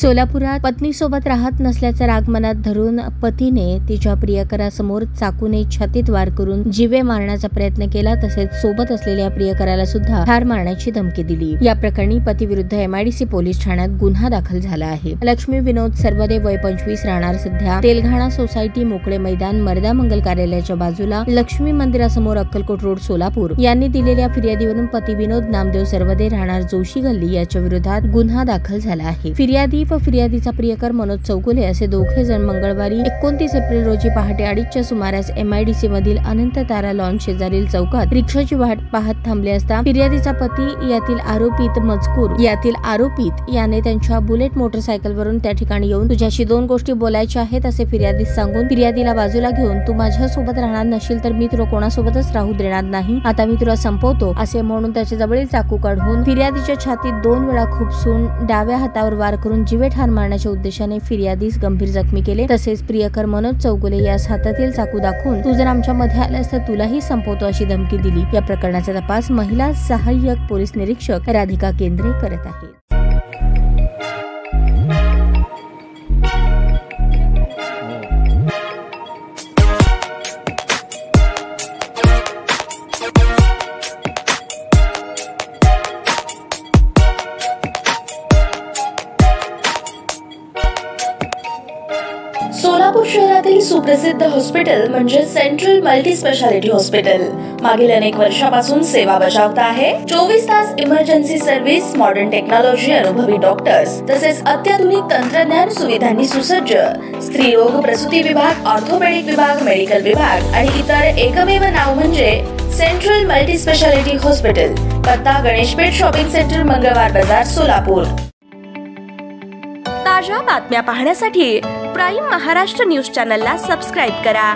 सोलापुरात पत्नीसोबत राहत नसल्याचा राग मनात धरून पतीने तिच्या प्रियकरासमोर चाकूने छातीत वार करून जीवे मारण्याचा प्रयत्न केला, तसेच सोबत असलेल्या प्रियकराला सुद्धा ठार मारण्याची धमकी दिली। या प्रकरणी पतीविरुद्ध MIDC पोलीस ठाण्यात गुन्हा दाखल झाला आहे। लक्ष्मी विनोद सर्वदे वय 25 राहणार सध्या तेलघाणा सोसायटी मोकळे मैदान मर्दा मंगल कार्यालयाच्या बाजूला लक्ष्मी मंदिरासमोर अक्कलकोट रोड सोलापूर यांनी दिलेल्या फिर्यादीवरून पती विनोद नामदेव सर्वदे राहणार जोशी गल्ली याच्या विरोधात गुन्हा दाखल झाला आहे। फिर्यादी व फिर्यादीचा प्रियकर मनोज चौगुले असे दोघे जण मंगळवारी 29 एप्रिल रोजी पहाटे 2:30च्या सुमारास MIDC मधील अनंत तारा लॉन्च शेजारील चौकात रिक्षाची वाट पाहत थांबले असता फिर्यादीचा पती यातील आरोपित याने त्यांच्या बुलेट मोटरसायकलवरून त्या ठिकाणी येऊन तुझ्याशी 2 गोष्टी बोलायच्या आहेत असे फिर्यादीस सांगून फिर्यादीला बाजूला घेऊन तू माझ्यासोबत राहणार नशील तर मी तुला कोणासोबतच राहू देणार नाही, आता मी तुला संपवतो असे म्हणून त्याच्या जवळील चाकू काढून फिर्यादीच्या छातीत 2 वेळा खुपसून डाव्या हातावर वार करून जीवे ठार मारण्याच्या उद्देशाने फिर्यादीस गंभीर जखमी केले। तसेच प्रियकर मनोज चौगुले यास हातातील चाकू दाखवून तू जर आमच्या मध्ये आलास तर तुलाही संपवतो अशी धमकी दिली। या प्रकरणाचा तपास महिला सहाय्यक पोलीस निरीक्षक राधिका केंद्रे करत आहेत। सोलापूर शहरातील सुप्रसिद्ध हॉस्पिटल म्हणजे सेंट्रल मल्टी स्पेशालिटी हॉस्पिटल मागील अनेक वर्षापासून सेवा बजावत आहे। 24 तास इमर्जन्सी सर्व्हिस, मॉडर्न टेक्नॉलॉजी, अनुभवी डॉक्टर्स तसेच अत्याधुनिक तंत्रज्ञान सुविधांनी सुसज्ज स्त्रीरोग प्रसूती विभाग, ऑर्थोपेडिक विभाग, मेडिकल विभाग आणि इतर एकमेव नाव म्हणजे सेंट्रल मल्टी स्पेशालिटी हॉस्पिटल। पत्ता गणेशपेठ शॉपिंग सेंटर, मंगळवार बाजार, सोलापूर। ताज्या बातम्या पाहण्यासाठी प्राईम महाराष्ट्र न्यूज चॅनलला सबस्क्राईब करा।